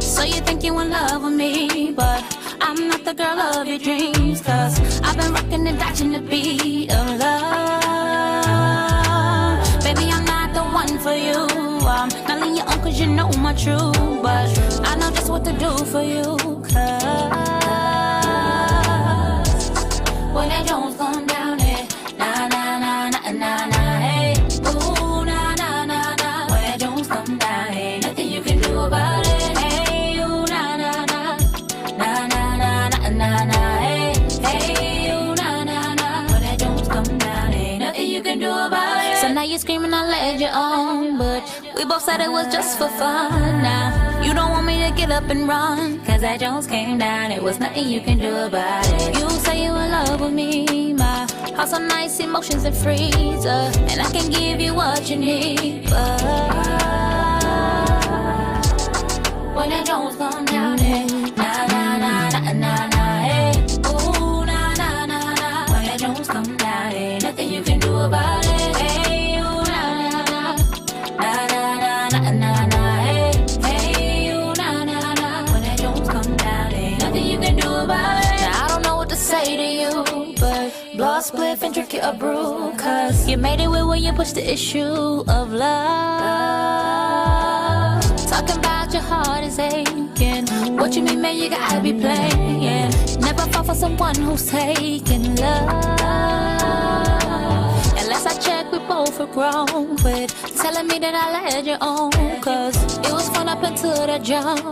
So you think you in love with me, but I'm not the girl of your dreams. Cause I've been rocking and dodging the beat of love. Baby, I'm not the one for you. I'm not letting you on cause you know my truth. But I know just what to do for you. Cause when that Jones come down, it na na na na na na, hey. Ooh, na na na na. When that Jones come down, ain't nothing you can do about it. So now you're screaming I led you on, but we both said it was just for fun. Now you don't want me to get up and run, cause that Jones came down, it was nothing you can do about it. You say you in love with me, my heart's on nice emotions and freezer, and I can give you what you need. But when that Jones come down, it na na na na na na, hey. Ooh, na na na na. When that Jones come down, ain't nothing you can do about it. Say to you, but blow a spliff and drink you a brew. Cause you made it with when you pushed the issue of love. Talking about your heart is aching. What you mean, man, you gotta be playing. Never fall for someone who's taking love. Unless I check, we both are grown. Quit telling me that I led you on, cause it was fun up until the jump.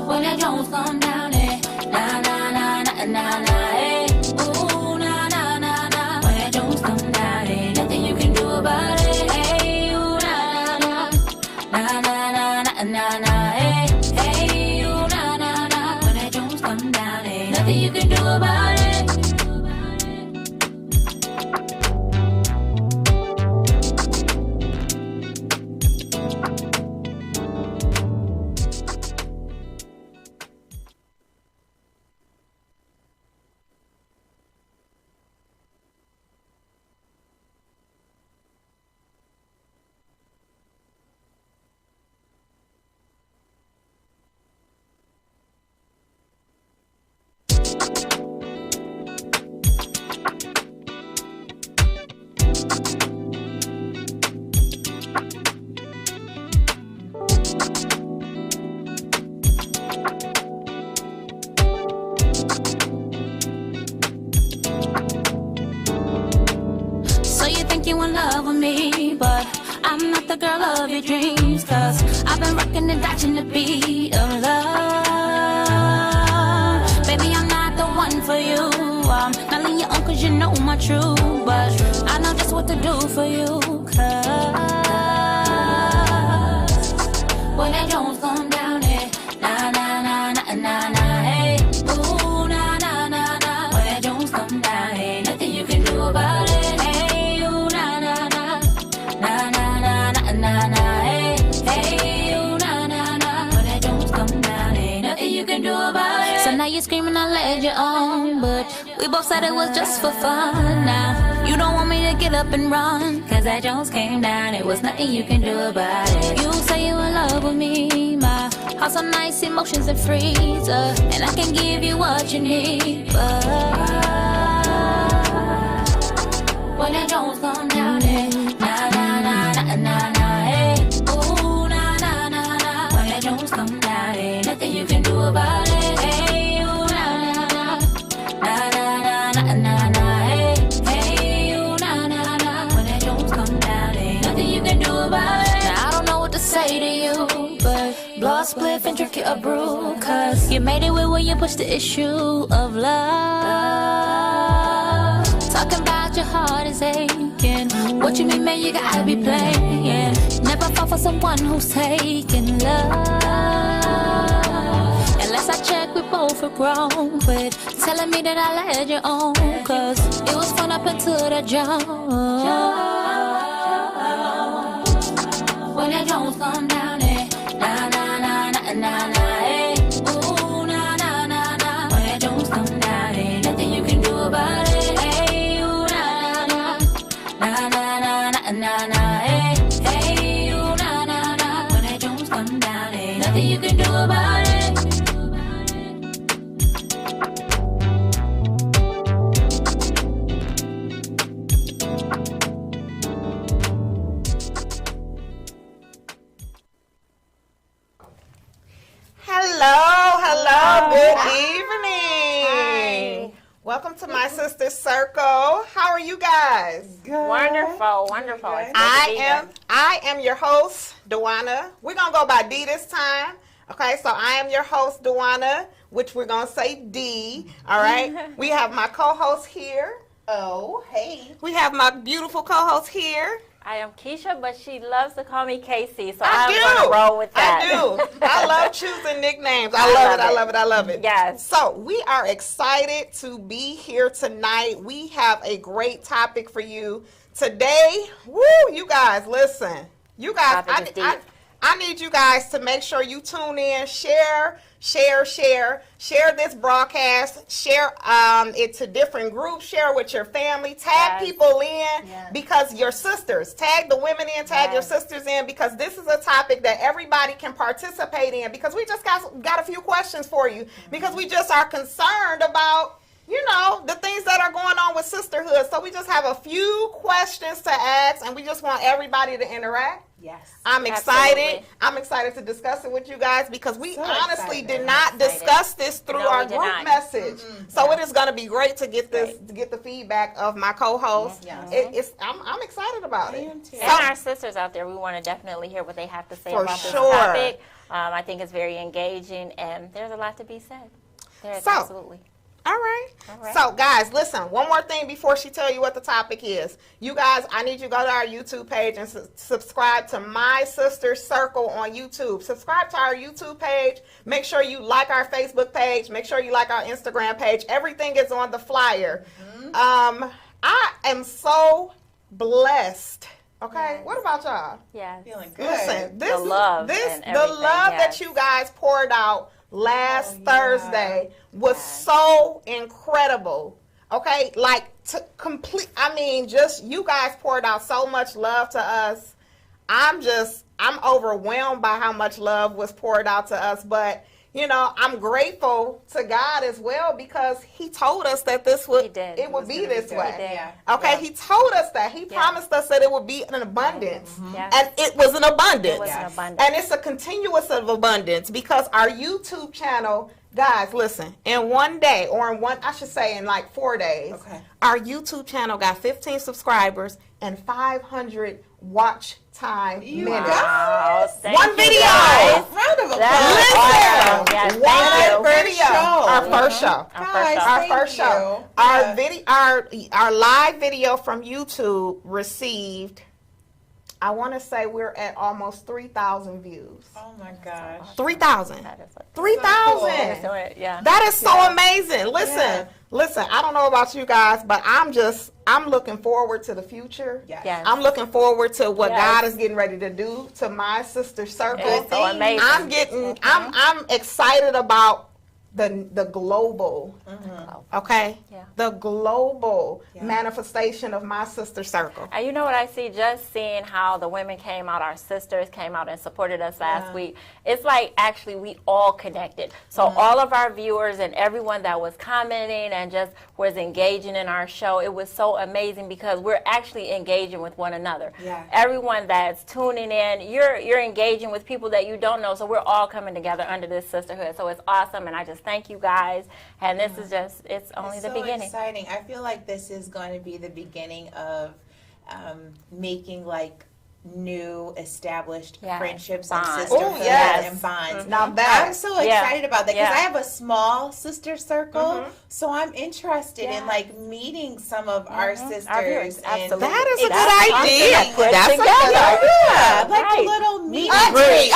When that Jones come down, eh, na na na na na na, eh. Ooh, na na na na. When that Jones come down, ain't nothing you can do about it. Hey, ooh, na na na na na na na na, eh. Hey, ooh, na na na. When that Jones come down, ain't nothing you can do about it. Of your dreams, cause I've been rocking and dodging the beat of love. Baby, I'm not the one for you. I'm not letting you on cause you know my truth. But I know just what to do for you. Cause when that Jones come down, it na na na na na na, hey. Ooh, na na na na. When that Jones come down, ain't nothing you can do about it. Hey, ooh, na na na na na na na na, hey, hey, ooh, na na na. When that Jones come down, ain't nothing you can do about it. So now you're screaming I led you on, but we both said it was just for fun. Now you don't want me to get up and run, cause that Jones came down, it was nothing you can do about it. You say you in love with me, my heart's on nice emotions and freezer, and I can give you what you need. But when that Jones come down, it na na na na na na, hey. Ooh, na na na na. When that Jones come down, ain't nothing you can do about it. Hey, ooh, na na na na na na na na, hey. Hey, ooh, na na na. When that Jones come down, ain't nothing you can do about it. Now I don't know what to say to you, but blow a spliff and drink you a brew. Cause you made it with when you pushed the issue of love. Talking about your heart is aching. What you mean, man, you gotta be playing. Never fall for someone who's taking love. Unless I check, we both were grown. Quit telling me that I led you on, cause it was fun up until the jump. When the Jones come down, na na na na na na, hey. Ooh, na na na na. When the Jones come down, nothing you can do about it. Hey, ooh, na na na na na na na na, hey. Hey, ooh, na na na. When the Jones come down, nothing you can do about it. Hello, good evening. Hi. Welcome to my sister's circle. How are you guys? Good. Wonderful. I am your host, Dewana. We're gonna go by D this time. Okay, so I am your host, Dewana, which we're gonna say D. All right. We have my co-host here. Oh, hey. We have my beautiful co-host here. I am Keisha, but she loves to call me Casey, so I'm going to roll with that. I do. I love choosing nicknames. I love it. Yes. So we are excited to be here tonight. We have a great topic for you today. Woo, you guys, listen. You guys, I need you guys to make sure you tune in, share this broadcast, share it to different groups, share with your family, tag people in because your sisters, tag the women in, tag your sisters in, because this is a topic that everybody can participate in, because we just got a few questions for you, because we just are concerned about, you know, the things that are going on with sisterhood. So we just have a few questions to ask, and we just want everybody to interact. Yes. I'm excited. Absolutely. I'm excited to discuss it with you guys, because we honestly did not discuss this through our group message. Mm-hmm. So it is going to be great to get this, to get the feedback of my co-host. Yes. I'm excited about it. And our sisters out there, we want to definitely hear what they have to say about this topic. I think it's very engaging, and there's a lot to be said. Absolutely. All right. So, guys, listen, one more thing before she tell you what the topic is. You guys, I need you to go to our YouTube page and subscribe to My Sister's Circle on YouTube. Subscribe to our YouTube page. Make sure you like our Facebook page. Make sure you like our Instagram page. Everything is on the flyer. Mm-hmm. I am so blessed. Okay, what about y'all? Yeah, feeling good. Listen, the love that you guys poured out last Thursday was so incredible. Okay, like just you guys poured out so much love to us. I'm overwhelmed by how much love was poured out to us, but you know, I'm grateful to God as well, because He told us that it would be this way. Okay, He told us that. He promised us that it would be an abundance, and it was an abundance. And it's a continuous of abundance, because our YouTube channel, guys, listen, in one day, or in like 4 days, our YouTube channel got 15 subscribers and 500 watch time minutes. Wow, one video. Round of applause. Listen, yes, one video. Our first show. Our first show. Our live video from YouTube received, I want to say we're at almost 3,000 views. Oh my gosh. 3,000. 3,000. So cool. That is so amazing. Listen, I don't know about you guys, but I'm looking forward to the future. Yes. I'm looking forward to what God is getting ready to do to My Sister's Circle. It's so amazing. I'm excited about the global, the global manifestation of My Sister's Circle. And you know what I see, just seeing how the women came out, our sisters came out and supported us last week. It's like actually we all connected. So all of our viewers and everyone that was commenting and just was engaging in our show, it was so amazing, because we're actually engaging with one another. Everyone that's tuning in, you're engaging with people that you don't know. So we're all coming together under this sisterhood. So it's awesome, and I just thank you guys. And this is just, it's only the beginning. Exciting. I feel like this is going to be the beginning of making like new established friendships and sisterhood and bonds. Now that I'm so excited about that, because I have a small sister circle, so I'm interested in like meeting some of our sisters. Absolutely. That is a good idea. That's a good idea. Like a little meet Okay,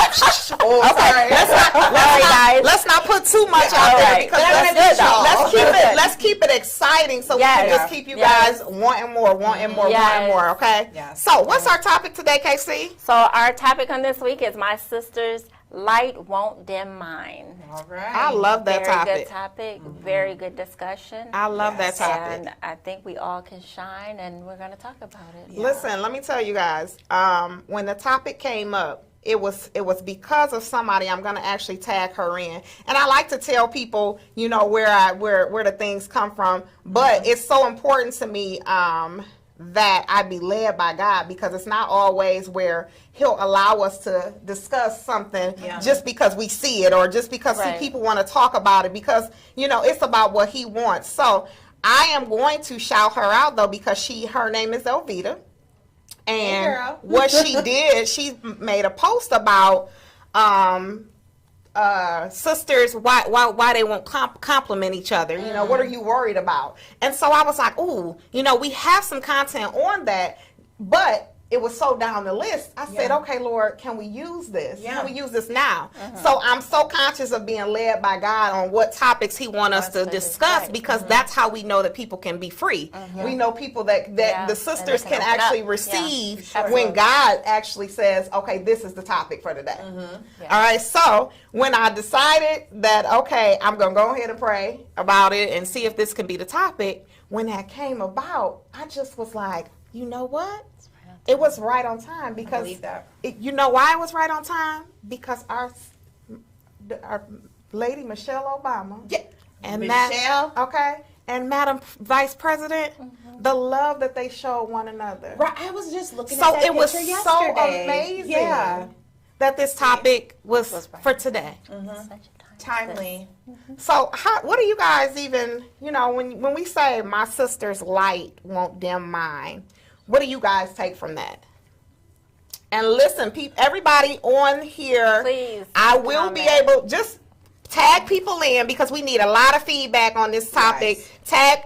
let's not not put too much out there because let's keep it exciting so we can just keep you guys wanting more, wanting more, okay? Yes. So what's our topic today, KC? So our topic on this week is my sister's light won't dim mine. All right. I love that topic. Very good topic. Very good discussion. I love that topic. And I think we all can shine, and we're going to talk about it. Yeah. Listen, let me tell you guys, when the topic came up, it was because of somebody. I'm going to actually tag her in. And I like to tell people, you know, where the things come from. But it's so important to me that I be led by God, because it's not always where he'll allow us to discuss something just because we see it or just because people want to talk about it, because, you know, it's about what he wants. So I am going to shout her out, though, because her name is Elvita. And what she did, she made a post about sisters, why they won't compliment each other. You know, what are you worried about? And so I was like, ooh, you know, we have some content on that, but it was so down the list. I said, okay, Lord, can we use this? Can we use this now? So I'm so conscious of being led by God on what topics he wants us to discuss, because that's how we know that people can be free. We know people that the sisters can actually receive when God actually says, okay, this is the topic for today. All right, so when I decided that, okay, I'm going to go ahead and pray about it and see if this can be the topic, when that came about, I just was like, you know what? It was right on time, because you know why it was right on time? Because our lady Michelle Obama and and Madam Vice President, the love that they showed one another. Right, I was just looking at that picture yesterday. So it was so amazing that this topic was for today. Timely. So what do you guys even, you know, when we say my sister's light won't dim mine, what do you guys take from that? And listen, everybody on here, please, I will be able, just tag people in, because we need a lot of feedback on this topic. Tag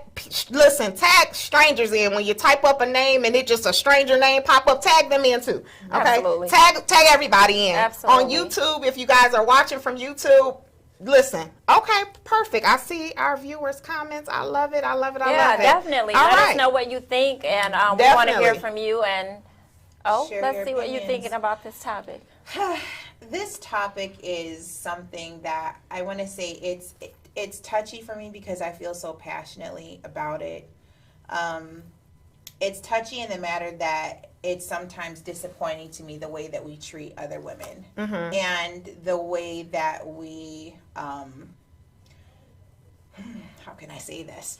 strangers in. When you type up a name and it just a stranger name pop up, tag them in too. Okay, absolutely. Tag everybody in. Absolutely. On YouTube, if you guys are watching from YouTube. Listen, okay, perfect. I see our viewers' comments. I love it. I love it. Yeah, definitely. Let us know what you think, and we want to hear from you. And let's see what you're thinking about this topic. This topic is something that I want to say it's touchy for me, because I feel so passionately about it. It's touchy in the matter that it's sometimes disappointing to me the way that we treat other women, and the way that we, how can I say this?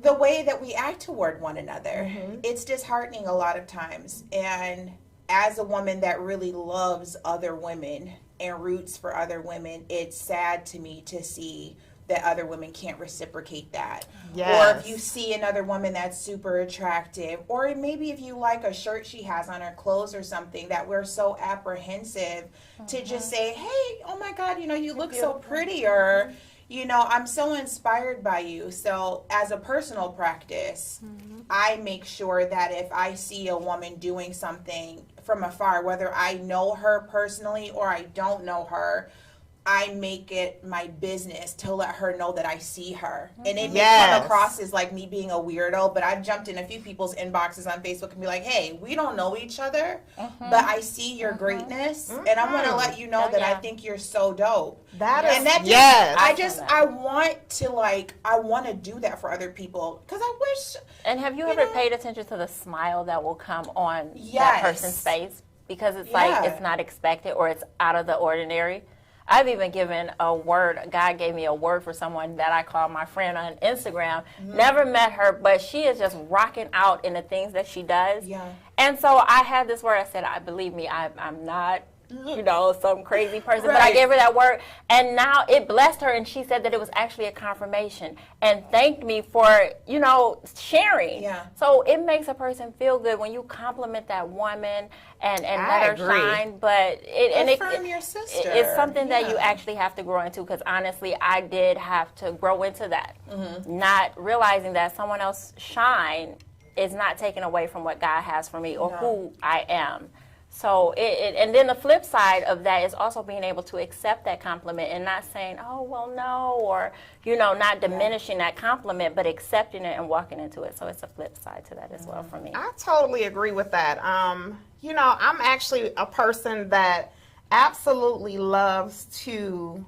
The way that we act toward one another. It's disheartening a lot of times. And as a woman that really loves other women and roots for other women, it's sad to me to see that other women can't reciprocate that. Or if you see another woman that's super attractive, or maybe if you like a shirt she has on her clothes or something, that we're so apprehensive to just say, hey, oh my God, you know, you look so pretty, or, you know, I'm so inspired by you. So as a personal practice, I make sure that if I see a woman doing something from afar, whether I know her personally or I don't know her, I make it my business to let her know that I see her. And it may come across as like me being a weirdo, but I've jumped in a few people's inboxes on Facebook and be like, hey, we don't know each other, but I see your greatness, and I want to let you know that I think you're so dope. I want to do that for other people, because I wish. And have you ever paid attention to the smile that will come on that person's face? Because it's like it's not expected, or it's out of the ordinary. I've even given a word. God gave me a word for someone that I call my friend on Instagram. Never met her, but she is just rocking out in the things that she does. And so I had this word. I said, believe me, I'm not, you know, some crazy person, but I gave her that word, and now it blessed her, and she said that it was actually a confirmation, and thanked me for, you know, sharing. So it makes a person feel good when you compliment that woman and let her shine. But your sister. It's something that you actually have to grow into, because honestly, I did have to grow into that, not realizing that someone else shine is not taken away from what God has for me or who I am. So and then the flip side of that is also being able to accept that compliment and not saying, oh, well, no, or, not diminishing that compliment, but accepting it and walking into it. So it's a flip side to that as well for me. I totally agree with that. I'm actually a person that absolutely loves to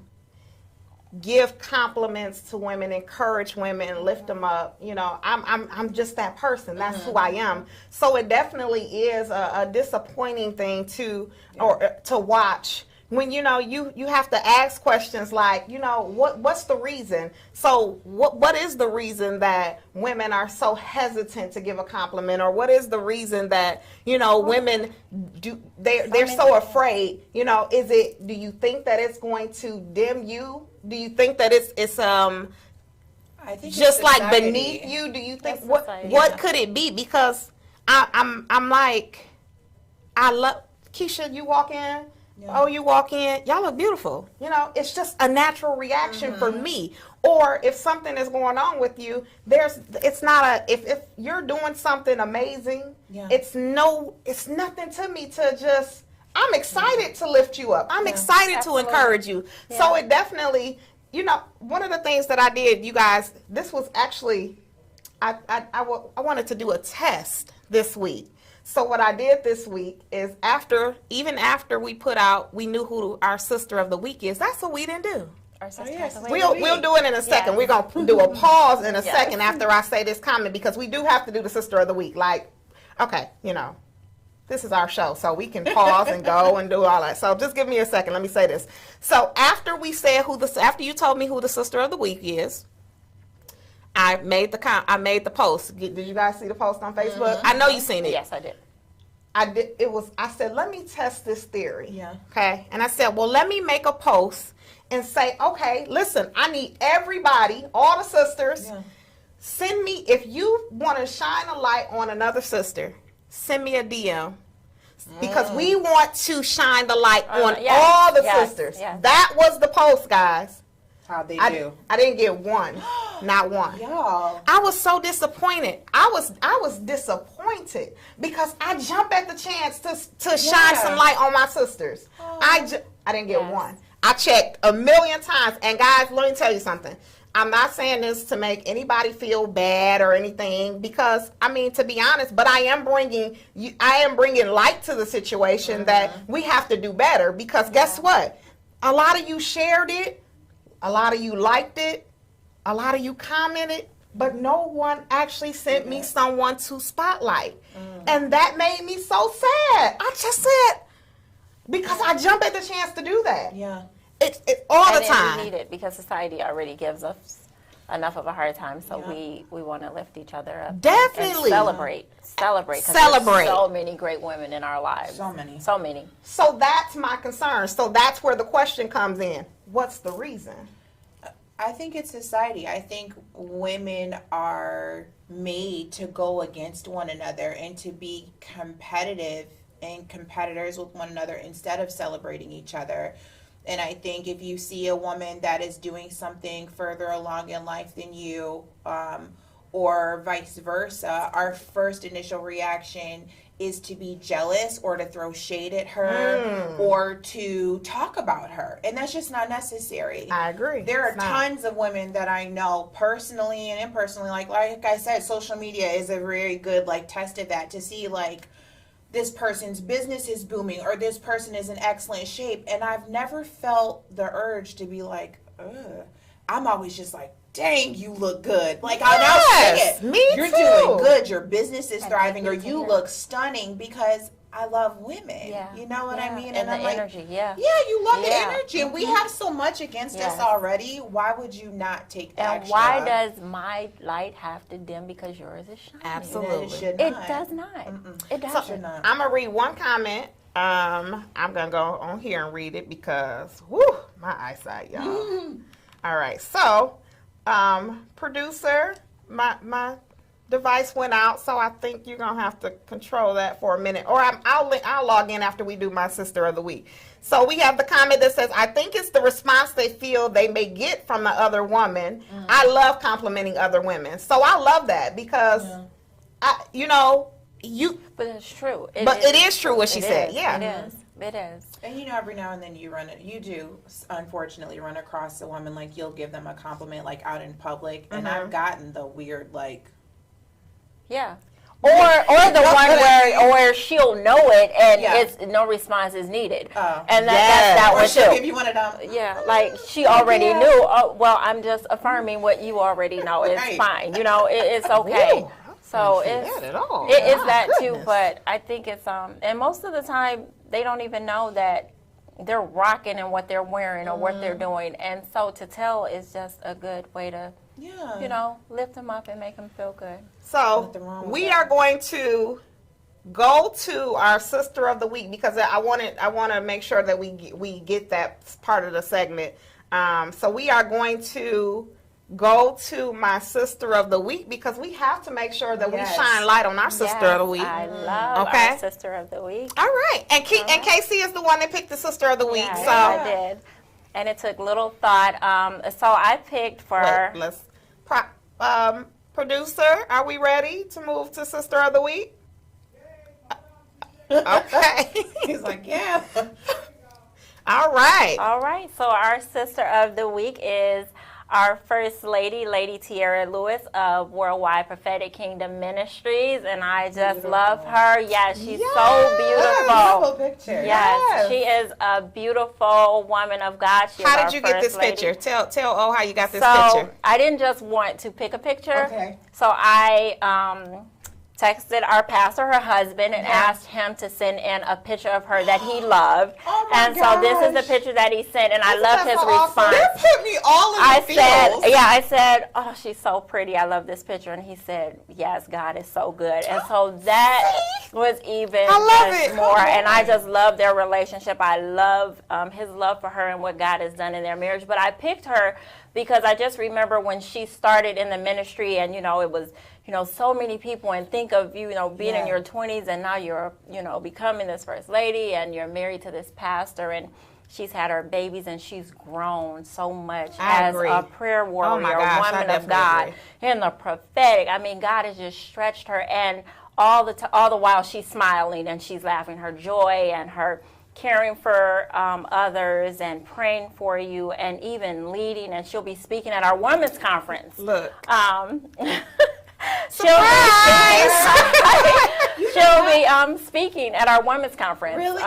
give compliments to women, encourage women, lift them up. I'm just that person. That's who I am. So it definitely is a disappointing thing to watch when you have to ask questions like, what's the reason? So what is the reason that women are so hesitant to give a compliment, or what is the reason that women they're so afraid? Do you think that it's going to dim you? Do you think that it's I think just like beneath you? Do you think what could it be? Because I'm like, I love Keisha. You walk in. Yeah. Oh, you walk in, y'all look beautiful. It's just a natural reaction for me. Or if something is going on with you, it's not if you're doing something amazing, it's nothing to me to just, I'm excited to lift you up. I'm excited to encourage you. Yeah. So it definitely, one of the things that I did, you guys, this was actually, I wanted to do a test this week. So what I did this week is even after we put out, we knew who our sister of the week is. That's what we didn't do. Our sister of the week. We'll do it in a second. Yeah. We're going to do a pause in a second after I say this comment, because we do have to do the sister of the week. Like, okay, this is our show, so we can pause and go and do all that. So just give me a second. Let me say this. So after we said after you told me who the sister of the week is, I made the post. Did you guys see the post on Facebook? I know you seen it. Yes, I did. I said, let me test this theory. Yeah. Okay. And I said, well, let me make a post and say, okay, listen, I need everybody, all the sisters, send me, if you want to shine a light on another sister, send me a DM. Because we want to shine the light on all the sisters. Yes. That was the post, guys. How'd they do? I didn't get one. Not one. Y'all. I was so disappointed. I was disappointed because I jumped at the chance to shine some light on my sisters. I didn't get one. I checked a million times. And guys, let me tell you something. I'm not saying this to make anybody feel bad or anything, because to be honest, but I am bringing light to the situation that we have to do better, because guess what? A lot of you shared it. A lot of you liked it. A lot of you commented, but no one actually sent me someone to spotlight. And that made me so sad. I just said, because I jump at the chance to do that. Yeah. It's all the time. We need it because society already gives us enough of a hard time, so we want to lift each other up. Definitely. And celebrate. There's so many great women in our lives. So many. So that's my concern. So that's where the question comes in. What's the reason? I think it's society. I think women are made to go against one another and to be competitive and competitors with one another instead of celebrating each other. And I think if you see a woman that is doing something further along in life than you, or vice versa, our first initial reaction is to be jealous or to throw shade at her or to talk about her. And that's just not necessary. I agree. There are tons of women that I know personally and impersonally, like I said, social media is a very good test of that, to see this person's business is booming or this person is in excellent shape. And I've never felt the urge to be like, ugh. I'm always just like, dang, you look good. I'll say it. Me You're too. doing good. Your business is thriving, or you look stunning, because I love women. Yeah. You know what I mean? And the energy, Yeah, you love the energy. And we have so much against us already. Why would you not take that? And why does my light have to dim because yours is shining? Absolutely. It does not. It does not. I'm going to read one comment. I'm going to go on here and read it because, my eyesight, y'all. All right. So, producer, my device went out, so I think you're gonna have to control that for a minute, or I'll log in after we do my sister of the week. So we have the comment that says, I think it's the response they feel they may get from the other woman. I love complimenting other women, so I love that because But it's true. It is true what she said. Yeah. It is. It is. And every now and then you do unfortunately run across a woman, like you'll give them a compliment like out in public, and I've gotten the weird like, yeah, or the one where she'll know it and it's no response is needed, and that's that one she'll too. give you one of them. Yeah, like she already knew. Oh, well, I'm just affirming what you already know. It's fine. It's okay. Ooh. So it is that too, but I think it's and most of the time they don't even know that they're rocking and what they're wearing or what they're doing, and so to tell is just a good way to lift them up and make them feel good. So we are going to go to our sister of the week because I want to make sure that we get that part of the segment. So we are going to go to my sister of the week because we have to make sure that we shine light on our sister of the week. I love our sister of the week. All right, and Casey is the one that picked the sister of the week. Yeah, so I did, and it took little thought. So I picked for producer. Are we ready to move to sister of the week? Okay, he's like, yeah. All right. All right. So our sister of the week is our First Lady, Lady Tierra Lewis of Worldwide Prophetic Kingdom Ministries, and I just love her. Yes, she's so beautiful. Picture. Yes, she is a beautiful woman of God. How did you get this picture? Tell how you got this picture. I didn't just want to pick a picture. Okay. So I texted our pastor, her husband, and asked him to send in a picture of her that he loved. Oh my and so this is the picture that he sent, and I loved his response. That put me all in the feels. I said, oh, she's so pretty. I love this picture. And he said, yes, God is so good. And so that was even more. And I just love their relationship. I love his love for her and what God has done in their marriage. But I picked her because I just remember when she started in the ministry, and, it was, so many people, and think of you, being in your 20s, and now you're, becoming this first lady, and you're married to this pastor, and she's had her babies, and she's grown so much as a prayer warrior, woman of God, in the prophetic. I mean, God has just stretched her, and all the while she's smiling and she's laughing, her joy and her caring for others and praying for you and even leading, and she'll be speaking at our women's conference. Look. She'll be speaking at our women's conference. Really?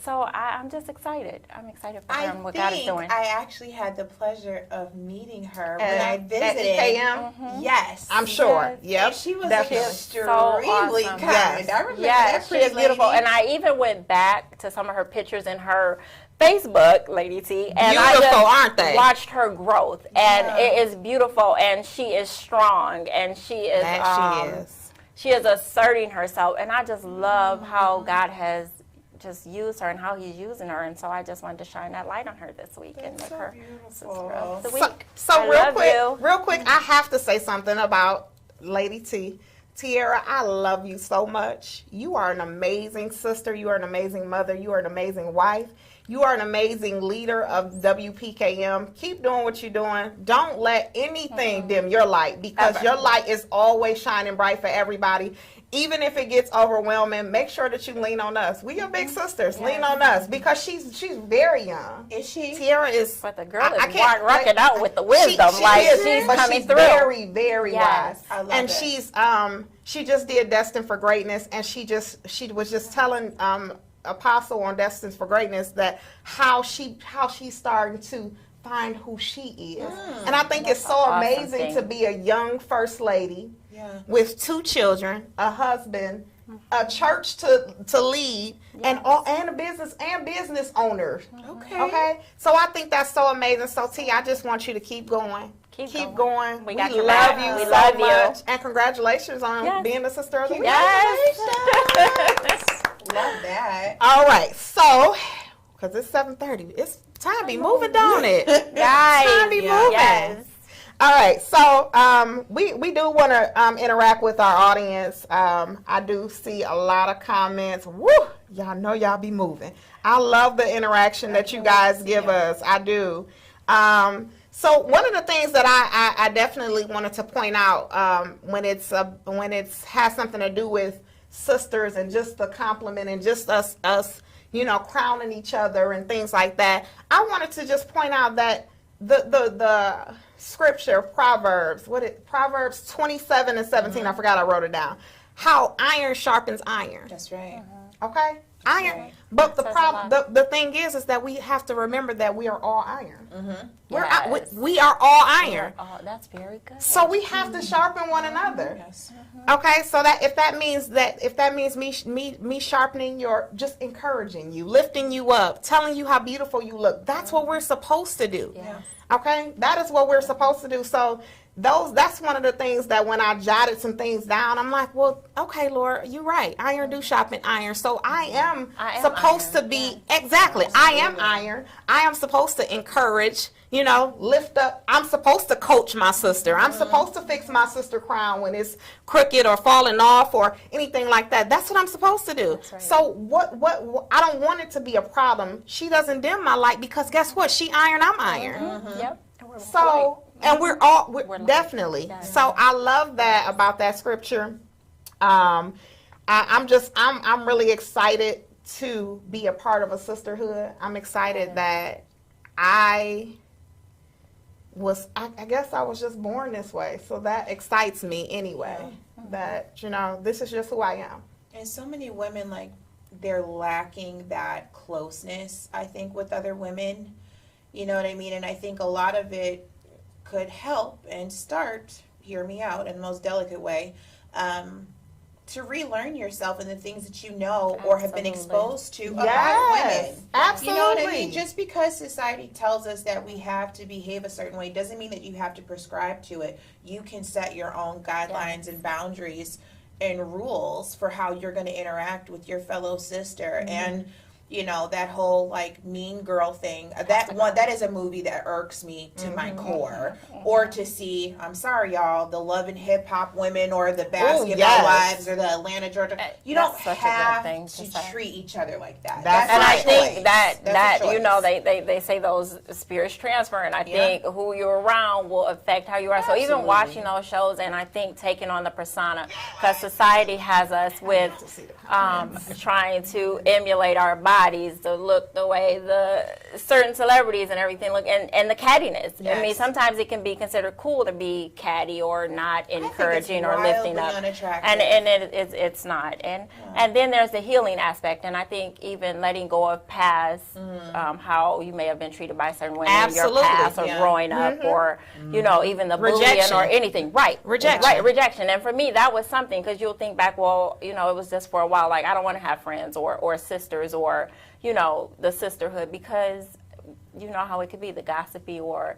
So I'm just excited. I'm excited for her and what God is doing. I actually had the pleasure of meeting her when I visited. At EKM? Yes. I'm sure. Yes. Yep. She was extremely kind. Yes. I remember Yes, that she is beautiful. And I even went back to some of her pictures in her Facebook, Lady T, and I just aren't they? watched her growth, and it is beautiful, and she is strong, and she is she is asserting herself, and I just love how God has just used her and how he's using her, and so I just wanted to shine that light on her this week and make her sister of the week. So real quick, I have to say something about Lady T. Tierra, I love you so much. You are an amazing sister. You are an amazing mother. You are an amazing wife. You are an amazing leader of WPKM. Keep doing what you're doing. Don't let anything dim your light, because your light is always shining bright for everybody. Even if it gets overwhelming, make sure that you lean on us. We your big sisters. Lean on us, because she's very young. Is she? Tierra is. But the girl is rocking out with the wisdom. She's coming through. Very, very wise. I love and it. She just did Destined for Greatness, and she was just telling Apostle on Destined for Greatness that how she started to find who she is. And I think it's so amazing to be a young first lady with 2 children, a husband, a church to lead, and a business owner. Okay. So I think that's so amazing. So T, I just want you to keep going. Keep going. We love you so love much. And congratulations on being the sister of the week. Yes. Love that. All right. So, because it's 7:30, it's time to be moving, don't it? Guys. Time to be moving. Yes. All right, so we do want to interact with our audience. I do see a lot of comments. Woo! Y'all know y'all be moving. I love the interaction that you guys give us. I do. So one of the things that I definitely wanted to point out when it has something to do with sisters and just the compliment and just us, you know, crowning each other and things like that. I wanted to just point out that the scripture, Proverbs 27 and 17, I forgot I wrote it down. How iron sharpens iron. That's right. Okay? Iron. right. But the thing is that we have to remember that we are all iron. We are all iron. Oh, that's very good. So we have to sharpen one another. Yes. Okay, so that if that means me sharpening your, just encouraging you, lifting you up, telling you how beautiful you look, that's what we're supposed to do. Yeah. Okay, that is what we're supposed to do. So that's one of the things that when I jotted some things down, I'm like, well, okay, Lord, you're right. Iron do sharpen iron. So I am supposed iron. to be, exactly, I am iron. I am supposed to encourage, you know, lift up. I'm supposed to coach my sister. I'm supposed to fix my sister crown when it's crooked or falling off or anything like that. That's what I'm supposed to do. Right. So what I don't want it to be a problem. She doesn't dim my light because guess what? She iron, I'm iron. Yep. So, and we're definitely. Yeah. So I love that about that scripture. I'm really excited to be a part of a sisterhood. I'm excited that I guess I was just born this way. So that excites me anyway. That, you know, this is just who I am. And so many women, like, they're lacking that closeness, I think, with other women. You know what I mean? And I think a lot of it could help and start, hear me out in the most delicate way, to relearn yourself and the things that you know or have been exposed to about women. Absolutely. You know what I mean? Just because society tells us that we have to behave a certain way doesn't mean that you have to prescribe to it. You can set your own guidelines and boundaries and rules for how you're going to interact with your fellow sister. And you know, that whole like Mean Girl thing, that is a movie that irks me to my core. Or to see, I'm sorry y'all, the Love and Hip Hop women or the Basketball Wives or the Atlanta Georgia, you don't have to treat each other like that. That's And I right. think that choice. you know, they say those spirits transfer, and I think who you're around will affect how you are. So even watching those shows, and I think taking on the persona, because society has us with trying to emulate our bodies to look the way the certain celebrities and everything look, and the cattiness. I mean, sometimes it can be considered cool to be catty or not encouraging or lifting up, and it's not. And then there's the healing aspect, and I think even letting go of past, how you may have been treated by certain women in your past or growing up, or you know, even the bullying or anything. Rejection. And for me, that was something, because you'll think back, well, you know, it was just for a while, like I don't want to have friends or sisters or, you know, the sisterhood, because you know how it could be, the gossipy or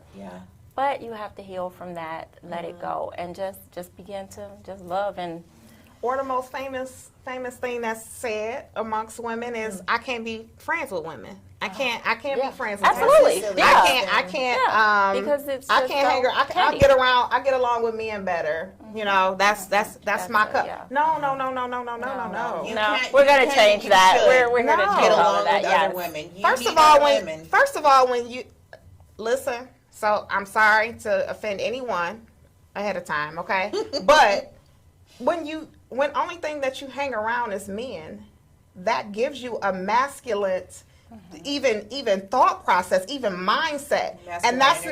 but you have to heal from that, let it go, and just begin to just love. And or the most famous thing that's said amongst women is I can't be friends with women. I can't be friends with absolutely women. yeah. I can't because it's I just can't hang around. I get along with men better. You know, that's my cup. yeah. No. We're gonna change that. We're gonna No. change Get all along of that. with other women. You First need of all, other women. when you listen, so I'm sorry to offend anyone ahead of time, okay? But when only thing that you hang around is men, that gives you a masculine, even thought process, even mindset, and that's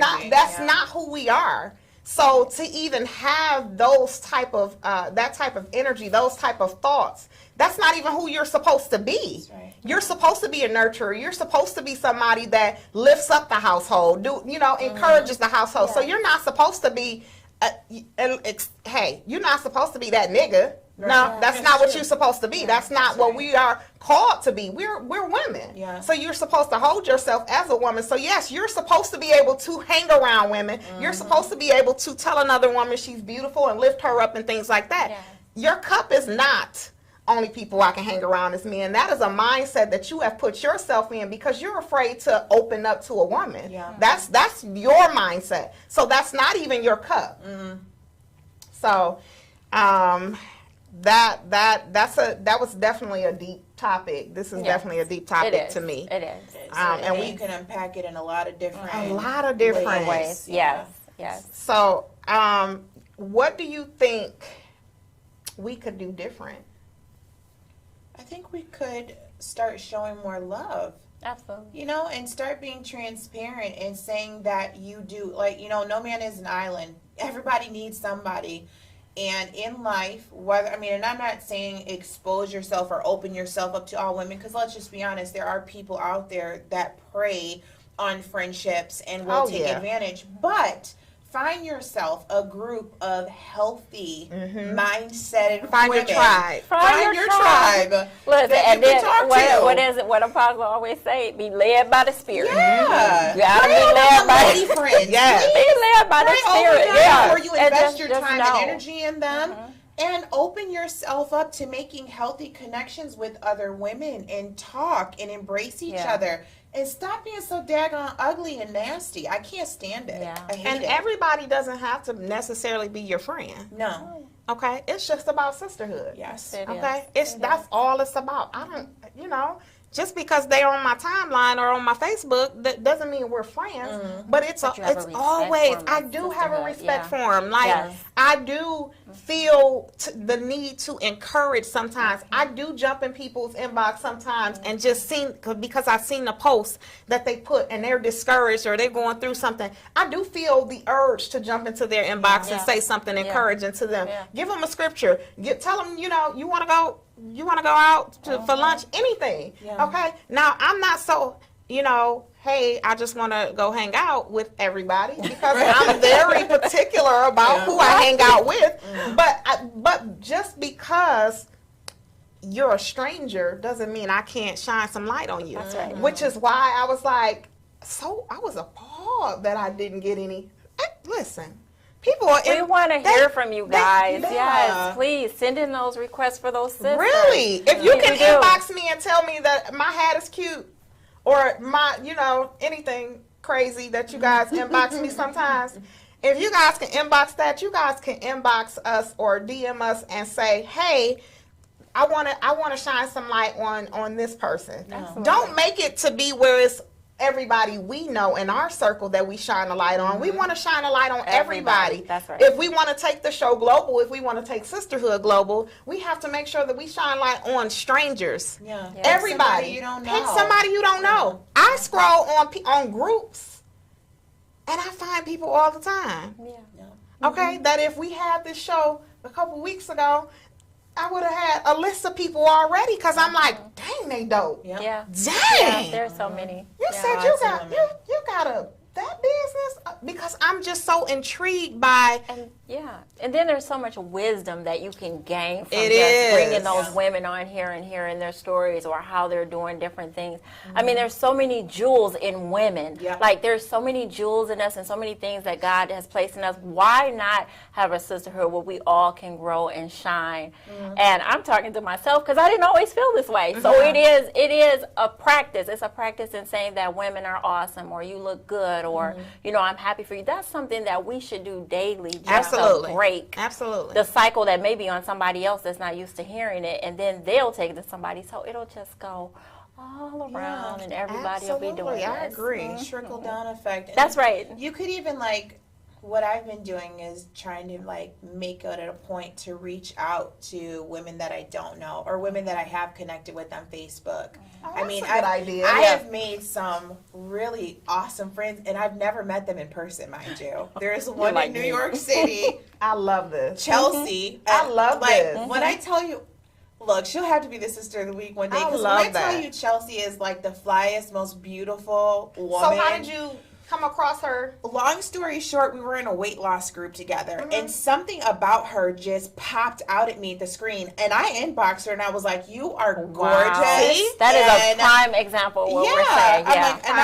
not who we are. So to even have those type of that type of energy, those type of thoughts, that's not even who you're supposed to be. Right. You're supposed to be a nurturer. You're supposed to be somebody that lifts up the household, encourages the household. So you're not supposed to be. Hey, you're not supposed to be that nigga. Right. No, that's not what you're supposed to be. That's not what we are called to be. We're women. Yeah. So you're supposed to hold yourself as a woman. So yes, you're supposed to be able to hang around women. You're supposed to be able to tell another woman she's beautiful and lift her up and things like that. Yes. Your cup is not only people I can hang around as men. That is a mindset that you have put yourself in because you're afraid to open up to a woman. Yeah. That's your mindset. So that's not even your cup. So that was definitely a deep topic. This is definitely a deep topic to me. It is. And we can unpack it in a lot of different ways. Yes. So what do you think we could do different? I think we could start showing more love. Absolutely. You know, and start being transparent and saying that you do, like, you know, no man is an island. Everybody needs somebody. And in life, whether, I mean, and I'm not saying expose yourself or open yourself up to all women, because let's just be honest, there are people out there that prey on friendships and will take advantage. But find yourself a group of healthy, mindset Find women. your tribe. Find your tribe. Listen, that and you then can talk to. what is it? What Apostle always say? Be led by the Spirit. Yeah. You gotta Pray be over led your by lady friends. Yes. Be led by the Pray over Spirit. them Yeah. before you And invest your just time know. and energy in them. And open yourself up to making healthy connections with other women and talk and embrace each other. And stop being so daggone ugly and nasty. I can't stand it. Yeah. I hate And it. everybody doesn't have to necessarily be your friend. No. Okay? It's just about sisterhood. Yes. It is. Okay? That's all it's about. I don't, you know, just because they're on my timeline or on my Facebook, that doesn't mean we're friends. But it's you have a it's respect always, for 'em, I do have a sisterhood, respect yeah. for them. Like, Yes. I do feel the need to encourage sometimes. I do jump in people's inbox sometimes and just because I've seen the post that they put and they're discouraged or they're going through something. I do feel the urge to jump into their inbox and say something encouraging to them. Yeah. Give them a scripture. Tell them, you know, you want to go out for lunch, anything. Yeah. Okay. Now I'm not so, you know, hey, I just want to go hang out with everybody because I'm very particular about who I hang out with. But just because you're a stranger doesn't mean I can't shine some light on you. That's right. Which is why I was like, I was appalled that I didn't get any. Listen. People are We want to hear from you guys. yeah. Yes, please send in those requests for those sisters. Really? If you can We do. inbox me and tell me that my hat is cute or my, you know, anything crazy that you guys inbox me sometimes. If you guys can inbox that, you guys can inbox us or DM us and say, hey, I want to shine some light on this person. Don't make it to be where it's everybody we know in our circle that we shine a light on. We want to shine a light on everybody. That's right. If we want to take the show global, if we want to take sisterhood global, we have to make sure that we shine light on strangers. Yeah. Everybody. Somebody you don't know. Pick somebody you don't know. I scroll on groups and I find people all the time. Yeah. Okay? That if we had this show a couple weeks ago, I would have had a list of people already because I'm like, dang, they dope. Yep. Yeah. Dang. Yeah, there's so many. You Yeah. said you got that business because I'm just so intrigued by. And then there's so much wisdom that you can gain from It just is. bringing those women on here and hearing their stories or how they're doing different things. I mean, there's so many jewels in women. Yeah. Like there's so many jewels in us and so many things that God has placed in us. Why not have a sisterhood where we all can grow and shine? And I'm talking to myself because I didn't always feel this way. So it is a practice. It's a practice in saying that women are awesome or you look good or, you know, I'm happy for you. That's something that we should do daily just to break Absolutely. the cycle that may be on somebody else that's not used to hearing it, and then they'll take it to somebody, so it'll just go all around and everybody will be doing Absolutely, I this. agree. Trickle down effect. And That's right. You could even what I've been doing is trying to make it a point to reach out to women that I don't know or women that I have connected with on Facebook. I mean, a good idea. I Yeah. have made some really awesome friends, and I've never met them in person, mind you. There's one like in New me. York City, I love this. Chelsea. I love this. When I tell you, look, she'll have to be the sister of the week one day. I Because when love I tell that. you, Chelsea is like the flyest, most beautiful woman. So how did you come across her? Long story short, we were in a weight loss group together, and something about her just popped out at me at the screen, and I inboxed her, and I was like, "You are gorgeous." Wow. That is a And, prime example of what we're saying. I'm Yeah. like, and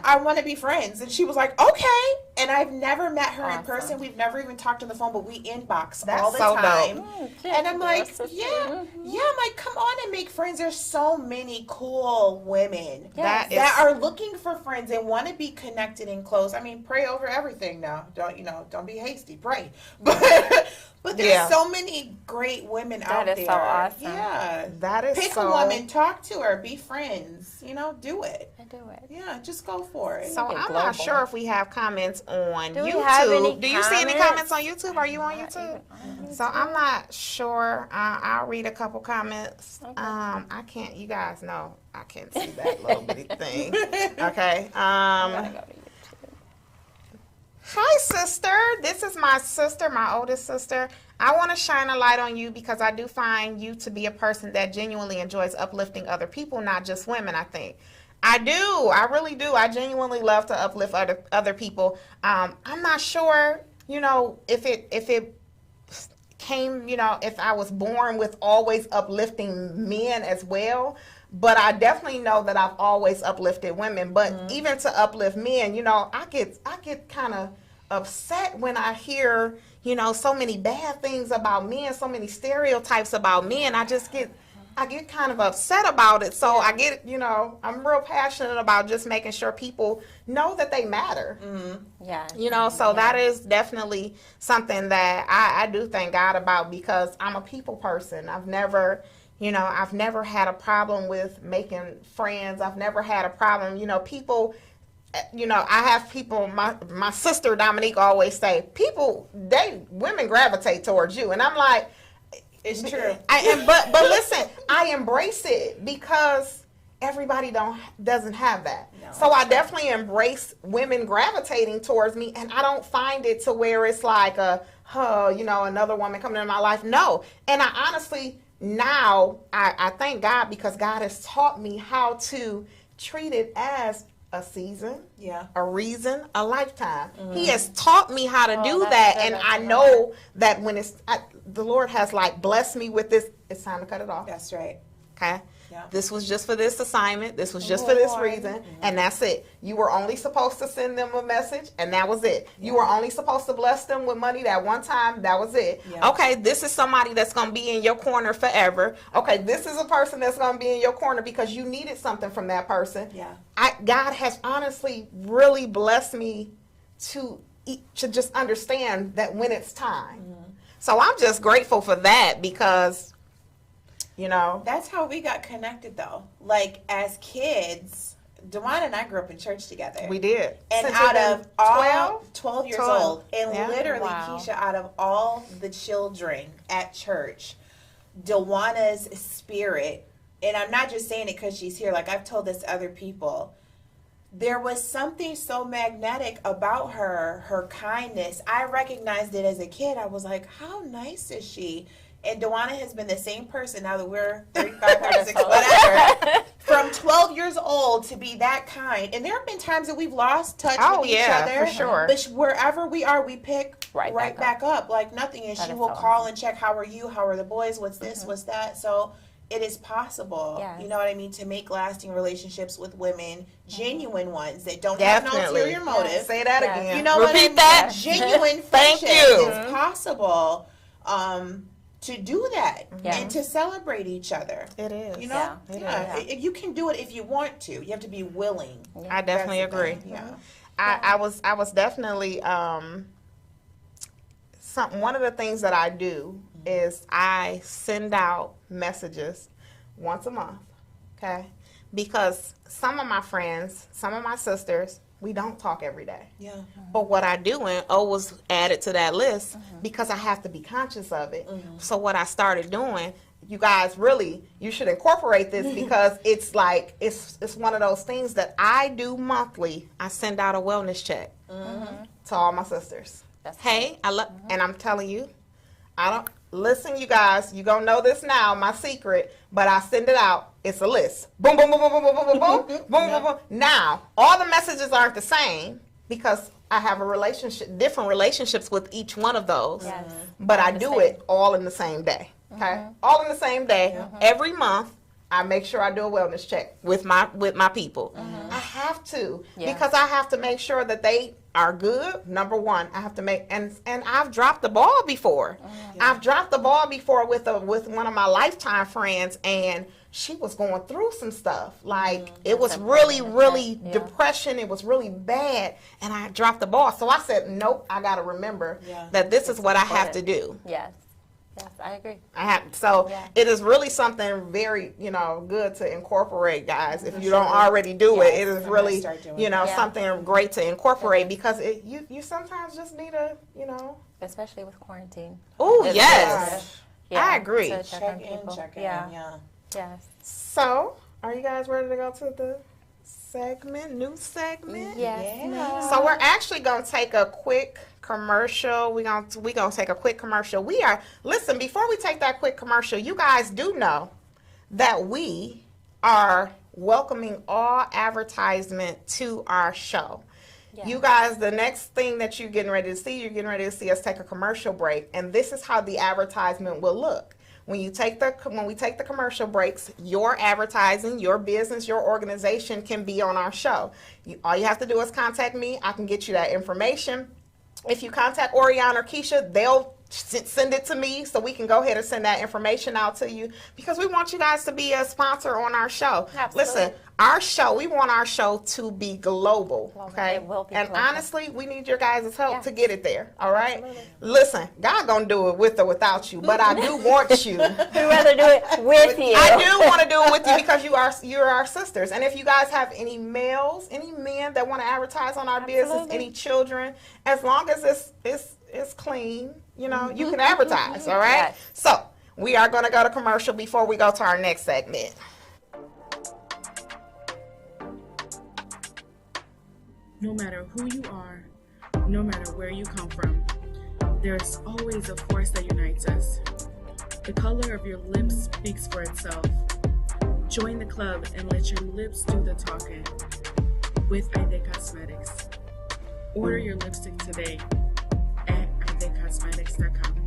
I want to be friends, and she was like, "Okay." And I've never met her in Awesome. person. We've never even talked on the phone, but we inbox That's all the so dope. time. Yeah, And I'm like, sister. yeah, I'm like, come on and make friends. There's so many cool women Yes. that are looking for friends and want to be connected and close. I mean, pray over everything now. Don't be hasty. Pray, but there's Yeah. so many great women out there. is so awesome. Yeah, That is pick so. a woman, talk to her, be friends. Do it. I do it. Yeah, just go for it. So Make it I'm global. not sure if we have comments comments on Do we YouTube. have any Do you see any comments? comments on YouTube? Are you on YouTube? So I'm not sure. I'll read a couple comments. I can't. You guys know I can't see that little bitty thing. Okay. Hi, sister. This is my sister, my oldest sister. I want to shine a light on you because I do find you to be a person that genuinely enjoys uplifting other people, not just women, I think. I do. I really do. I genuinely love to uplift other people. I'm not sure, if it came, if I was born with always uplifting men as well. But I definitely know that I've always uplifted women. But even to uplift men, I get kind of upset when I hear, so many bad things about men, so many stereotypes about men. I get kind of upset about it. So I get, I'm real passionate about just making sure people know that they matter. Yeah. So that is definitely something that I do thank God about because I'm a people person. I've never had a problem with making friends. I've never had a problem, people, I have people, my sister Dominique always say, women gravitate towards you. And I'm like, It's true. But listen, I embrace it because everybody doesn't have that. No, so I definitely embrace women gravitating towards me, and I don't find it to where it's like another woman coming into my life. No, and I honestly now I thank God because God has taught me how to treat it as a season, a reason, a lifetime. He has taught me how to do that, and I know that when the Lord has blessed me with this, it's time to cut it off. That's right. Okay. Yeah. This was just for this assignment. This was just for this reason, and that's it. You were only supposed to send them a message, and that was it. You were only supposed to bless them with money that one time. That was it. Yeah. Okay, this is somebody that's going to be in your corner forever. Okay, this is a person that's going to be in your corner because you needed something from that person. Yeah. God has honestly really blessed me to just understand that when it's time. So I'm just grateful for that because. That's how we got connected, though. Like, as kids, Dewan and I grew up in church together. We did. And Since out of all 12 years 12. old, and literally, Wow. Keisha, out of all the children at church, Dewana's spirit, and I'm not just saying it because she's here, like I've told this to other people, there was something so magnetic about her kindness. I recognized it as a kid. I was like, how nice is she? And Dewana has been the same person now that we're 35, 36, whatever, from 12 years old to be that kind. And there have been times that we've lost touch with each other. For sure. But wherever we are, we pick right back up like nothing. And she will call and check, how are you? How are the boys? What's this? What's that? So it is possible, you know what I mean, to make lasting relationships with women, genuine ones that don't have no ulterior motive. Say that again. You know Repeat what I mean? that. Genuine Thank friendship you. is possible. To do that and to celebrate each other. It is. You can do it if you want to. You have to be willing. I definitely agree. Yeah. I was definitely one of the things that I do is I send out messages once a month. Okay? Because some of my friends, some of my sisters, we don't talk every day. Yeah. But what I do, and O was added to that list because I have to be conscious of it. So what I started doing, you guys really, you should incorporate this because it's like, it's one of those things that I do monthly. I send out a wellness check to all my sisters. Hey, I love, and I'm telling you, listen, you guys, you gonna know this now, my secret, but I send it out. It's a list. Boom, boom, boom, boom, boom, boom, boom, boom, boom, boom, boom, boom. Now, all the messages aren't the same because I have different relationships with each one of those. Yes. But I do it all in the same day. Okay, all in the same day. Every month, I make sure I do a wellness check with my people. I have to because I have to make sure that they are good. Number one, I have to make and I've dropped the ball before. I've dropped the ball before with one of my lifetime friends, and she was going through some stuff. Like it was really depression. It was really bad, and I dropped the ball. So I said, nope. I got to remember that this is what I have to do. Yes. Yes, I agree. So it is really something very, good to incorporate, guys. If you don't already do it, it is really, something great to incorporate because you sometimes just need a, Especially with quarantine. Oh, yes. I agree. Check in. Yeah. Yes. So, are you guys ready to go to the new segment? Yes. Yeah. So we're actually gonna take a quick commercial. We're gonna take a quick commercial. Listen, before we take that quick commercial, you guys do know that we are welcoming all advertisement to our show. Yes. You guys, the next thing that you're getting ready to see us take a commercial break, and this is how the advertisement will look. When we take the commercial breaks, your advertising, your business, your organization can be on our show. All you have to do is contact me. I can get you that information. If you contact Oriana or Keisha, they'll send it to me so we can go ahead and send that information out to you because we want you guys to be a sponsor on our show. Absolutely. Listen, we want our show to be global, okay? It will be and global. Honestly, we need your guys' help to get it there, all right? Absolutely. Listen, God gonna do it with or without you, but I do want you. We'd rather do it with you. I do want to do it with you because you're our sisters. And if you guys have any males, any men that want to advertise on our business, any children, as long as it's clean, you can advertise, all right? Yes. So we are going to go to commercial before we go to our next segment. No matter who you are, no matter where you come from, there's always a force that unites us. The color of your lips speaks for itself. Join the club and let your lips do the talking with Ide Cosmetics. Order your lipstick today at idecosmetics.com.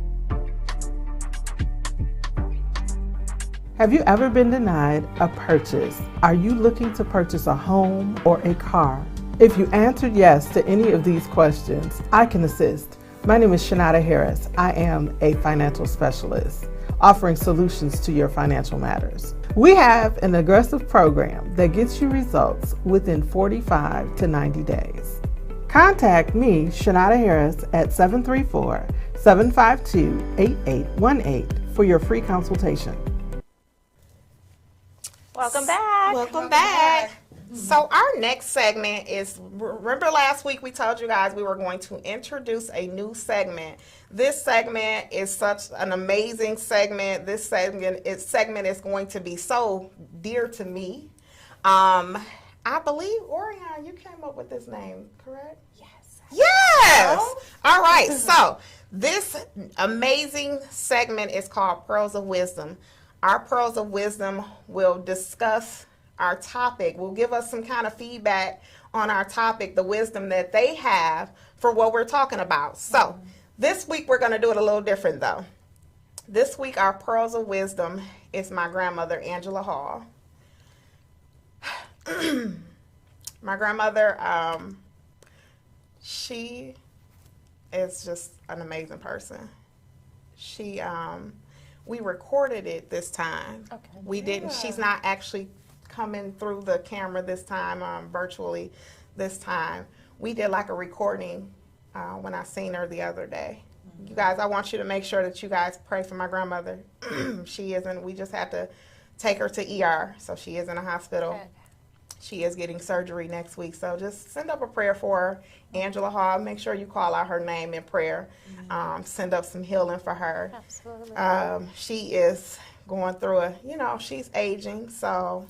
Have you ever been denied a purchase? Are you looking to purchase a home or a car? If you answered yes to any of these questions, I can assist. My name is Shanada Harris. I am a financial specialist, offering solutions to your financial matters. We have an aggressive program that gets you results within 45 to 90 days. Contact me, Shanada Harris, at 734-752-8818 for your free consultation. Welcome back. Welcome back. So our next segment is, remember last week we told you guys we were going to introduce a new segment. This segment is such an amazing segment. This segment is going to be so dear to me. I believe, Orion, you came up with this name, correct? Yes. All right. So this amazing segment is called Pearls of Wisdom. Our Pearls of Wisdom will discuss our topic, will give us some kind of feedback on our topic, the wisdom that they have for what we're talking about. So this week we're going to do it a little different though. This week our Pearls of Wisdom is my grandmother, Angela Hall. My grandmother, she is just an amazing person. We recorded it this time. Okay. We didn't, she's not actually coming through the camera this time, virtually this time. We did like a recording when I seen her the other day. You guys, I want you to make sure that you guys pray for my grandmother. We just had to take her to ER, so she is in a hospital. Okay. She is getting surgery next week, so just send up a prayer for her. Angela Hall, make sure you call out her name in prayer. Send up some healing for her. Absolutely. She is going through she's aging, so,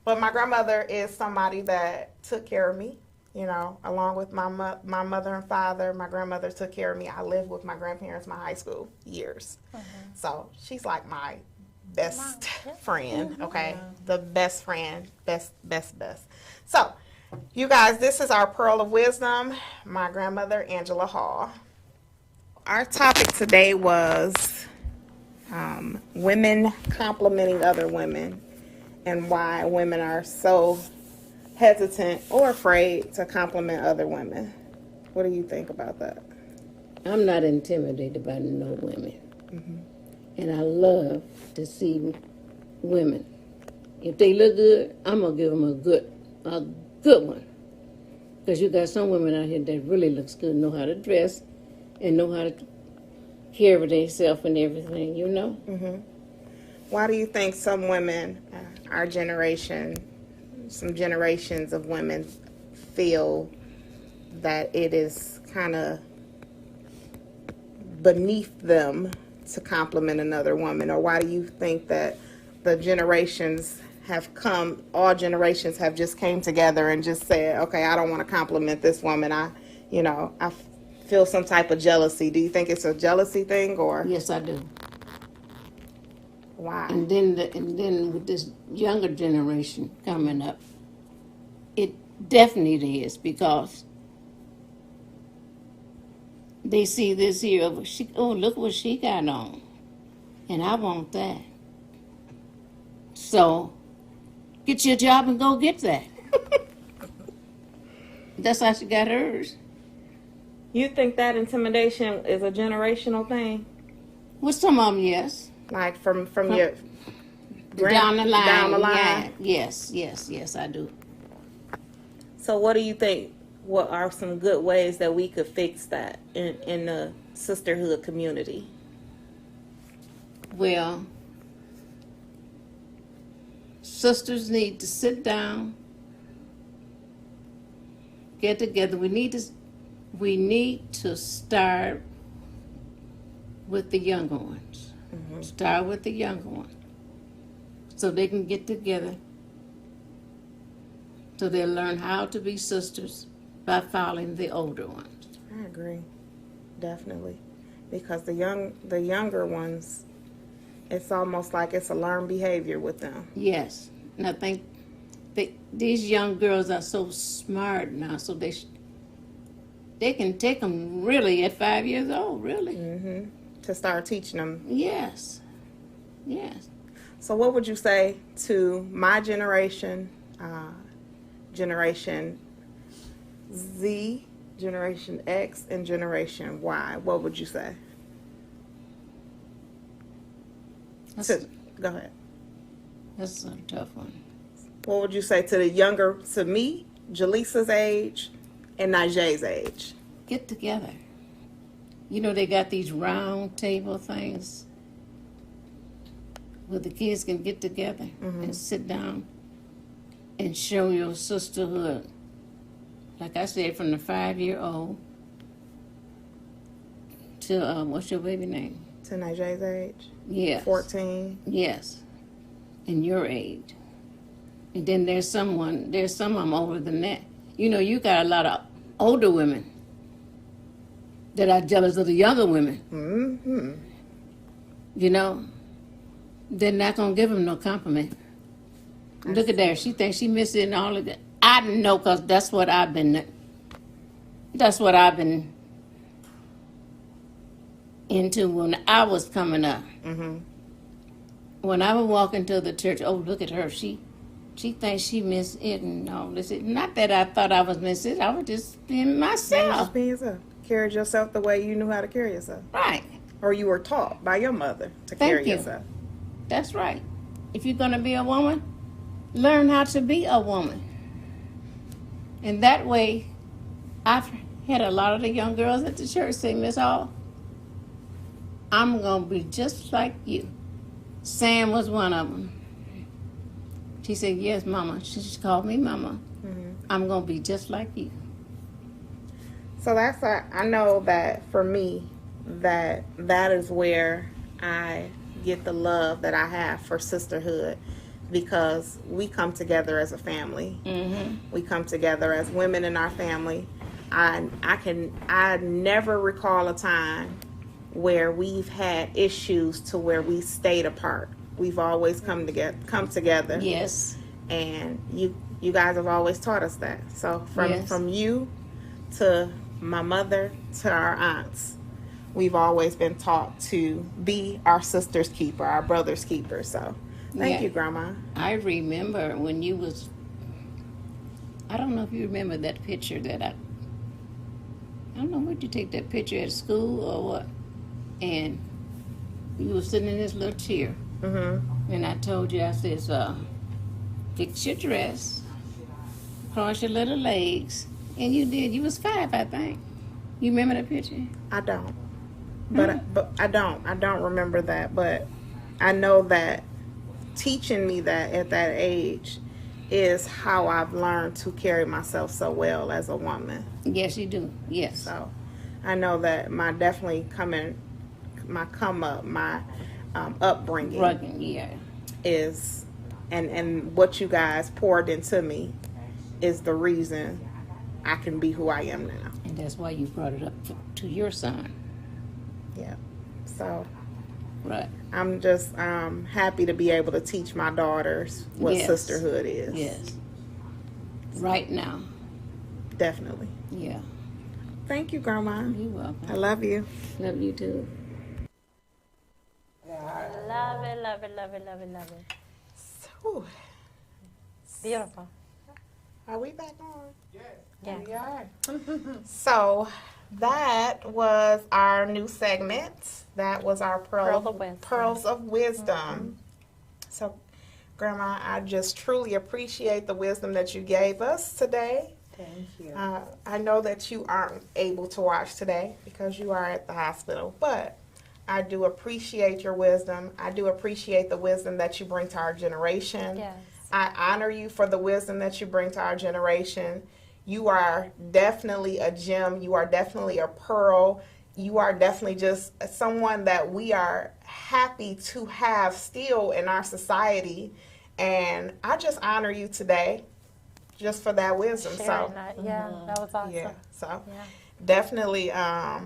But my grandmother is somebody that took care of me, along with my mother and father. My grandmother took care of me. I lived with my grandparents my high school years. So she's like my best friend, okay? The best friend, best. So, you guys, this is our Pearl of Wisdom, my grandmother, Angela Hall. Our topic today was women complimenting other women and why women are so hesitant or afraid to compliment other women. What do you think about that? I'm not intimidated by no women. And I love to see women. If they look good, I'm going to give them a good one. Because you got some women out here that really looks good, know how to dress, and know how care of themselves and everything, you know? Why do you think some women, our generation, some generations of women, feel that it is kind of beneath them to compliment another woman? Or why do you think that the generations have come, all generations have just came together and just said, okay, I don't want to compliment this woman. I feel some type of jealousy. Do you think it's a jealousy thing, or Yes, I do. why? And then with this younger generation coming up, it definitely is, because they see this here of, oh, look what she got on, and I want that. So get your job and go get that. That's how she got hers. You think that intimidation is a generational thing? With some of them, yes. Like from your Down the line. down the line? Yeah. Yes, I do. So what do you think? What are some good ways that we could fix that in the sisterhood community? Well, sisters need to sit down, get together. We need to start with the younger ones. Start with the younger ones, so they can get together, so they'll learn how to be sisters by following the older ones. I agree, definitely, because the younger ones, it's almost like it's a learned behavior with them. Yes, and I think these young girls are so smart now, so they can take them really at 5 years old, really. To start teaching them. Yes. So what would you say to my generation, Generation Z, Generation X, and Generation Y? What would you say? Go ahead. That's a tough one. What would you say to the younger, to me, Jaleesa's age, and Najee's age? Get together. You know, they got these round table things where the kids can get together and sit down and show your sisterhood. Like I said, from the 5-year-old to, what's your baby name? To Najee's age? Yes. 14? Yes. And your age. And then there's some of them older than that. You know, you got a lot of older women that are jealous of the younger women. You know, they're not going to give them no compliment. Look at that. She thinks she missing all of that. I didn't know, because that's what I've been into when I was coming up. When I would walk into the church, oh, look at her. She thinks she missed it and all this. Not that I thought I was missing it. I was just being myself. Just being yourself. Carried yourself the way you knew how to carry yourself. Right. Or you were taught by your mother to Thank carry you. yourself. That's right. If you're going to be a woman, learn how to be a woman. And that way, I've had a lot of the young girls at the church say, Miss Hall, I'm going to be just like you. Sam was one of them. She said, yes, Mama. She just called me Mama. I'm going to be just like you. So I know that for me, that is where I get the love that I have for sisterhood, because we come together as a family. We come together as women in our family. I never recall a time where we've had issues to where we stayed apart. We've always come together. Yes. And you guys have always taught us that. So from you to my mother to our aunts, we've always been taught to be our sister's keeper, our brother's keeper. So thank you, Grandma. I remember when you was, I don't know if you remember that picture that I don't know, where'd you take that picture, at school or what? And you were sitting in this little chair. And I told you, I says, fix your dress, cross your little legs. And you did. You was 5, I think. You remember that picture? I don't. but I don't remember that. But I know that teaching me that at that age is how I've learned to carry myself so well as a woman. Yes, you do. Yes. So I know that my upbringing Rugging, yeah. is, and what you guys poured into me is the reason I can be who I am now. And that's why you brought it up to your son. Yeah. So Right. I'm just happy to be able to teach my daughters what Yes. sisterhood is. Yes. Right now. Definitely. Yeah. Thank you, Grandma. You're welcome. I love you. Love you too. Love it, love it, love it, love it, love it. Whew. Beautiful. Are we back on? Yeah. We are. So that was our new segment. That was our Pearls of Wisdom. Pearls of Wisdom. So, Grandma, I just truly appreciate the wisdom that you gave us today. Thank you. I know that you aren't able to watch today because you are at the hospital, but I do appreciate your wisdom. I do appreciate the wisdom that you bring to our generation. Yes. I honor you for the wisdom that you bring to our generation. You are definitely a gem. You are definitely a pearl. You are definitely just someone that we are happy to have still in our society. And I just honor you today just for that wisdom. Sharing that. Yeah, that was awesome. Yeah, so Yeah. definitely a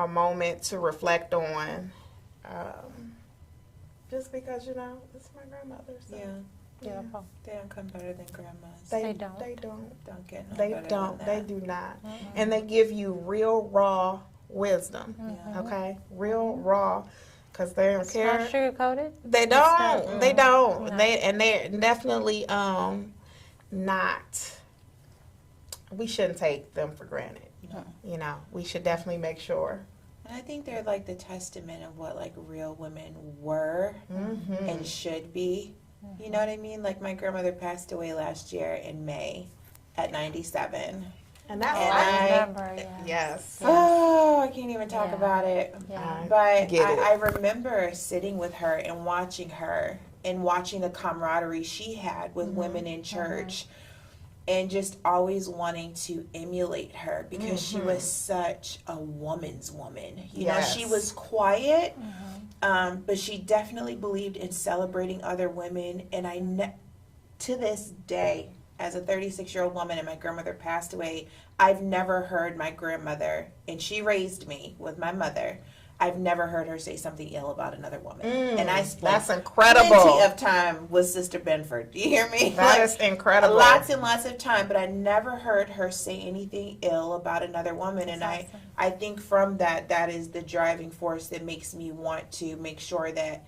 moment to reflect on. Just because, you know, it's my grandmother. So. Yeah. Beautiful. They don't come better than grandmas. They don't. They don't. Don't get no They better don't. than They that. do not. And they give you real raw wisdom. Yeah. Okay, real raw, because they don't Not care. sugar coated. They don't. They don't. No. They're definitely not. We shouldn't take them for granted. No. You know, we should definitely make sure. And I think they're like the testament of what like real women were Mm-hmm. and should be. You know what I mean? Like my grandmother passed away last year in May at 97. And that's And I I- remember. Yeah. yes. Oh, I can't even talk Yeah. about it. Yeah. But Get it. I remember sitting with her and watching her and watching the camaraderie she had with women in church and just always wanting to emulate her because she was such a woman's woman. You know, she Yes. was quiet, but she definitely believed in celebrating other women. And to this day, as a 36-year-old woman and my grandmother passed away, I've never heard my grandmother, and she raised me with my mother, I've never heard her say something ill about another woman. And I spent That's incredible. plenty of time with Sister Benford. Do you hear me? That is incredible. Lots and lots of time, but I never heard her say anything ill about another woman. And I think from that is the driving force that makes me want to make sure that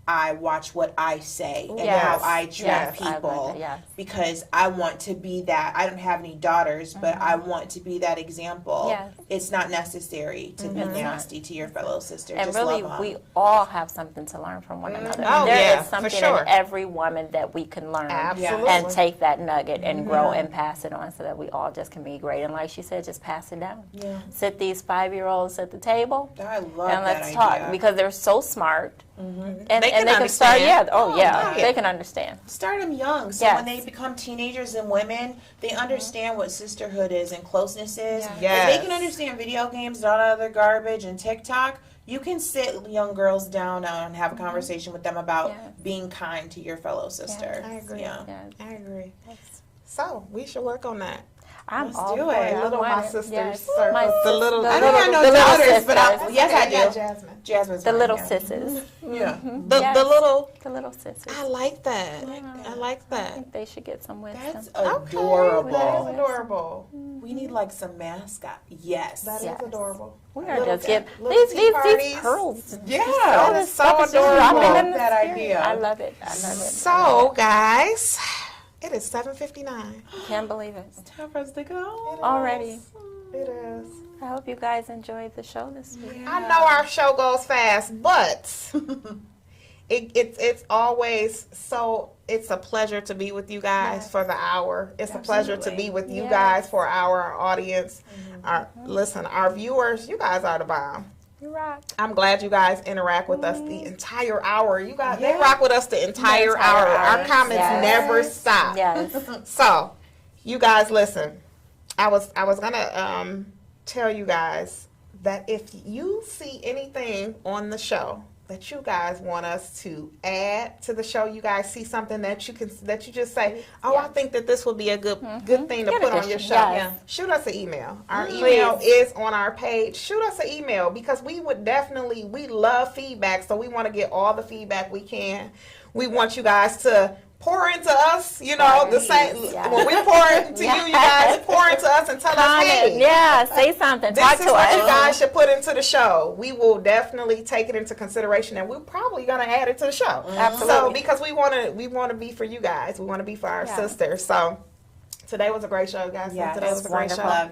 I watch what I say and Yes. how I treat Yes, I people. like it, yes. Because I want to be that. I don't have any daughters, but I want to be that example. Yes. It's not necessary to be nasty to your fellow sister. And Just really, love 'em. we all have something to learn from one another. Oh, There yeah, is for something sure. in every woman that we can learn Absolutely. and take that nugget and grow and pass it on so that we all just can be great. And like she said, just pass it down. Yeah. Sit these 5-year-olds at the table I love and let's that talk idea. because they're so smart. And They can they can start, understand. yeah, yeah. they can understand. Start them young, so Yes. when they become teenagers and women, they understand what sisterhood is and closeness is. Yeah. If Yes. they can understand video games, not other garbage, and TikTok, you can sit young girls down now and have a conversation with them about Yes. being kind to your fellow sister. I agree. Yeah. Yes. I agree. So we should work on that. I'm Let's all do for it. I Little want my it. sisters Yes. circle. My The little- the I don't have no the little daughters, but sisters. yes, I do. Jasmine. Jasmine's The fine, little yeah. sisters. Yeah. The Yes. the little. The little sisters. I like that. I like I that. think they should get some wisdom. That's Okay, adorable. that is adorable. We need like some mascot. Yes. That is Yes. adorable. We are Little just getting little tea these parties. pearls. Yeah. That is so Stuff is just adorable. dropping in the That spirit. idea. I love it. I love it. So guys, it is 7:59. Can't believe it. Time for us to go. Already. It is. I hope you guys enjoyed the show this week. I know our show goes fast, but it's always so. It's a pleasure to be with you guys for the hour. It's a pleasure to be with you Yes. guys for our audience. Our viewers. You guys are the bomb. You rock. I'm glad you guys interact with us the entire hour. You guys, they Yeah. rock with us the entire hour. Our comments Yes. never stop. Yes. So, you guys, listen. I was gonna tell you guys that if you see anything on the show that you guys want us to add to the show, you guys see something that you just say, oh, I think that this would be a good thing to Good put on addition, your show. yes. Shoot us an email. Our email is on our page. Shoot us an email because we love feedback, so we want to get all the feedback we can. We want you guys to pour into us, you know, the same. Yes. When we pour into you guys pour into us and tell us, hey, Yeah, say something. Talk this to is what us. you guys should put into the show. We will definitely take it into consideration, and we're probably gonna add it to the show. Absolutely. So because we want to be for you guys, we want to be for our sisters. So today was a great show, guys. Yes. Today was a great Wonderful. show.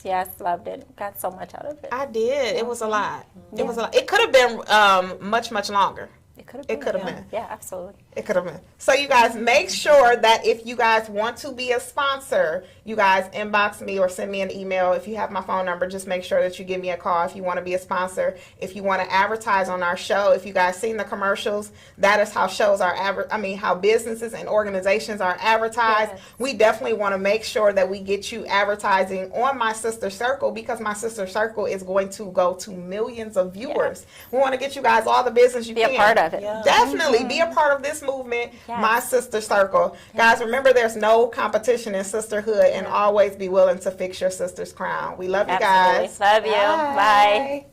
Yes, loved it. Got so much out of it. I did. It was a lot. It was a lot. It could have been much longer. It could have It could have been. Yeah, absolutely. It could have been. So you guys make sure that if you guys want to be a sponsor, you guys inbox me or send me an email. If you have my phone number, just make sure that you give me a call if you want to be a sponsor. If you want to advertise on our show, if you guys seen the commercials, that is how shows are how businesses and organizations are advertised. Yes. We definitely want to make sure that we get you advertising on My Sister Circle because My Sister Circle is going to go to millions of viewers. We want to get you guys all the business you Be can. a part of it. Definitely be a part of this movement, Yes. My Sister Circle. Guys, remember there's no competition in sisterhood and always be willing to fix your sister's crown. We love you Absolutely. guys. Love you. Bye.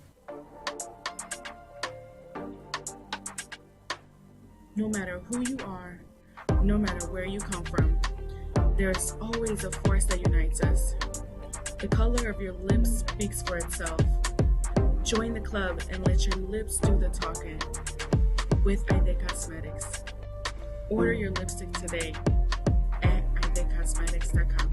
No matter who you are, no matter where you come from, there's always a force that unites us. The color of your lips speaks for itself. Join the club and let your lips do the talking with Ide Cosmetics. Order your lipstick today at idecosmetics.com.